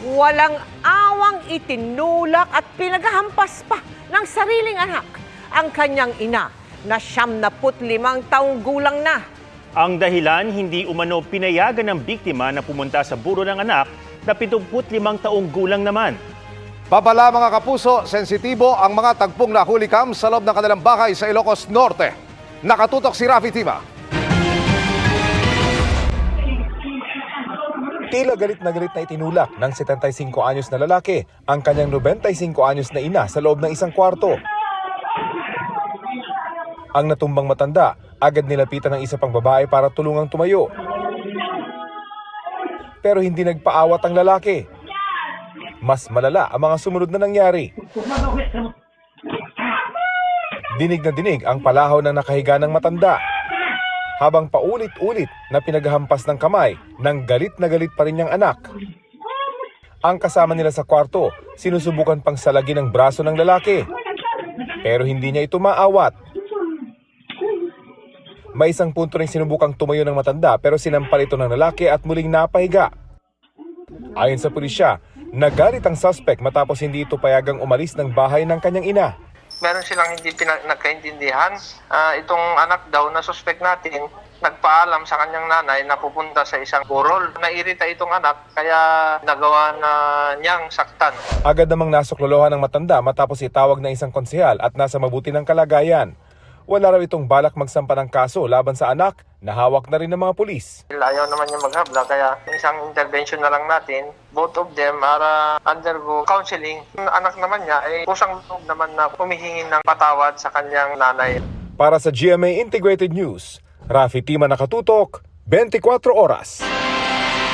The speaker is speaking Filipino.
walang awang itinulak at pinaghahampas pa ng sariling anak ang kanyang ina na 75 taong gulang na. Ang dahilan, hindi umano pinayagan ng biktima na pumunta sa buro ng anak na 75 taong gulang naman. Babala mga kapuso, sensitibo ang mga tagpong nahulikam sa loob ng kanilang bahay sa Ilocos Norte. Nakatutok si Rafi Tima. Tila galit na itinulak ng 75 anyos na lalaki ang kanyang 95 anyos na ina sa loob ng isang kwarto. Ang natumbang matanda, agad nilapitan ng isa pang babae para tulungang tumayo. Pero hindi nagpaawat ang lalaki. Mas malala ang mga sumunod na nangyari. Dinig na dinig ang palahaw ng nakahiga ng matanda. Habang paulit-ulit na pinaghahampas ng kamay ng galit na galit pa rin niyang anak. Ang kasama nila sa kwarto, sinusubukan pang salagin ang braso ng lalaki. Pero hindi niya ito maawat. May isang punto rin sinubukang tumayo ng matanda pero sinampal ito ng lalaki at muling napahiga. Ayon sa pulisya, nagalit ang suspect matapos hindi ito payagang umalis ng bahay ng kanyang ina. Meron silang hindi nagkaintindihan. Itong anak daw na suspect natin, nagpaalam sa kanyang nanay na pupunta sa isang burol. Nairita itong anak, kaya nagawa na niyang saktan. Agad namang nasuklolohan ng matanda matapos itawag ng isang konsehal at nasa mabuti ng kalagayan. Wala raw itong balak magsampa ng kaso laban sa anak na hawak na rin ng mga pulis. Ayaw naman niya maghabla, kaya isang intervention na lang natin. Both of them are undergo counseling. Ang anak naman niya ay pusang loob naman na humihingi ng patawad sa kanyang nanay. Para sa GMA Integrated News, Rafi Tima, nakatutok, 24 oras.